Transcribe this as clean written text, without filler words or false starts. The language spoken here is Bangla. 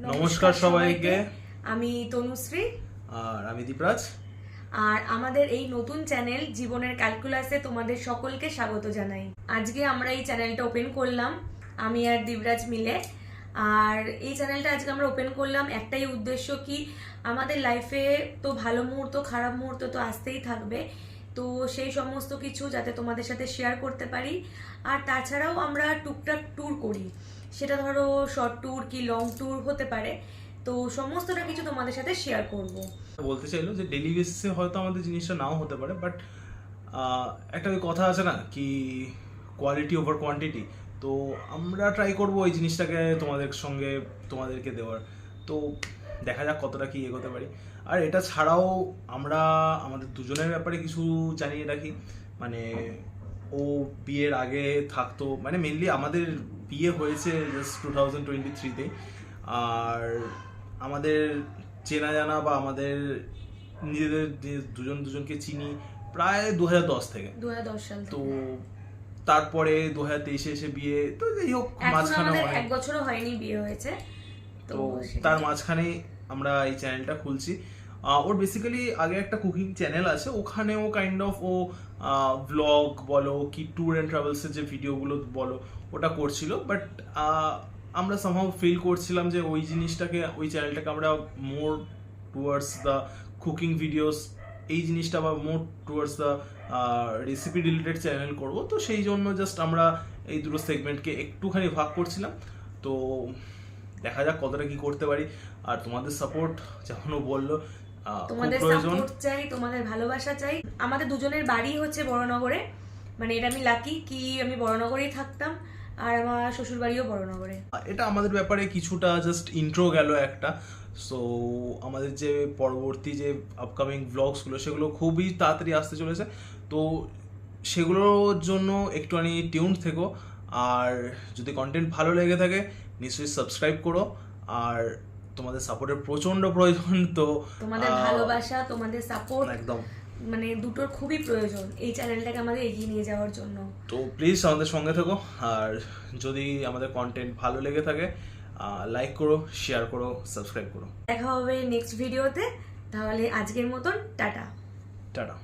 নমস্কার সবাইকে। আমি তনুশ্রী আর আমি দীপরাজ। আর আমাদের এই নতুন চ্যানেল জীবনের ক্যালকুলাসে তোমাদের সকলকে স্বাগত জানাই। আজকে আমরা এই চ্যানেলটা ওপেন করলাম আমি আর দীপরাজ মিলে। আর এই চ্যানেলটা আজকে আমরা ওপেন করলাম একটাই উদ্দেশ্য, কি আমাদের লাইফে তো ভালো মুহূর্ত খারাপ মুহূর্ত তো আসতেই থাকবে, তো সেই সমস্ত কিছু যাতে তোমাদের সাথে শেয়ার করতে পারি। আর তাছাড়াও আমরা টুকটাক ট্যুর করি, সেটা ধরো শর্ট ট্যুর কি লং ট্যুর হতে পারে, তো সমস্তটা কিছু তোমাদের সাথে শেয়ার করব। বলতে চাইলো যে ডেলি বেসিসে হয়তো আমাদের জিনিসটা নাও হতে পারে, বাট একটা ওই কথা আছে না কি, কোয়ালিটি ওভার কোয়ান্টিটি। তো আমরা ট্রাই করব ওই জিনিসটাকে তোমাদেরকে দেওয়ার। তো দেখা যাক কতটা কি এগোতে পারি। আর এটা ছাড়াও আমরা আমাদের দুজনের ব্যাপারে কিছু জানিয়ে রাখি। মানে ও বিয়ের আগে থাকতো, মানে মেনলি আমাদের বিয়ে হয়েছে জাস্ট 2023-তে। আর আমাদের চেনা জানা বা আমাদের নিজেদের যে দুজনকে চিনি প্রায় 2010 থেকে, 2010 সাল তো তারপরে 2023-এ এসে বিয়ে। তো যাই হোক, মাঝখানে এক বছরও হয়নি বিয়ে হয়েছে, তো তার মাঝখানে আমরা এই চ্যানেলটা খুলছি। ওর বেসিক্যালি আগে একটা কুকিং চ্যানেল আছে, ওখানে ও কাইন্ড অফ ও ভ্লগ বলো কি ট্যুর অ্যান্ড ট্রাভেলসের যে ভিডিওগুলো বলো ওটা করছিল। বাট আমরা সামহাউ ফিল করছিলাম যে ওই চ্যানেলটাকে আমরা more towards the cooking videos এই জিনিসটা বা more towards the recipe related channel করব। তো সেই জন্য জাস্ট আমরা এই দুটো সেগমেন্টকে একটুখানি ভাগ করছিলাম। তো দেখা যাক কতটা কি করতে পারি। আর তোমাদের সাপোর্ট যেমন বললো, তোমাদের সাপোর্ট চাই, তোমাদের ভালোবাসা চাই। আমাদের দুজনের বাড়ি হচ্ছে বড়নগরে, মানে এটা আমি লাকি কি আমি বড়নগরেই থাকতাম, আর আমার শ্বশুর বাড়িও বড়নগরে। এটা আমাদের ব্যাপারে কিছুটা জাস্ট ইন্ট্রো গেল একটা। সো আমাদের যে পরবর্তী যে আপকামিং ব্লগসগুলো সেগুলো খুবই তাড়াতাড়ি আসতে চলেছে, তো সেগুলোর জন্য একটুখানি টিউন থেকো। আর যদি কন্টেন্ট ভালো লেগে থাকে নিশ্চয়ই সাবস্ক্রাইব করো। আর তোমাদের সাপোর্টের প্রচন্ড প্রয়োজন, তো তোমাদের ভালোবাসা তোমাদের সাপোর্ট একদম মানে দুটোর খুবই প্রয়োজন এই চ্যানেলটাকে আমাদের এগিয়ে নিয়ে যাওয়ার জন্য। তো প্লিজ আমাদের সঙ্গে থেকো। আর যদি আমাদের কন্টেন্ট ভালো লেগে থাকে লাইক করো, শেয়ার করো, সাবস্ক্রাইব করো। দেখা হবে নেক্সট ভিডিওতে। তাহলে আজকের মতন টাটা। টাটা।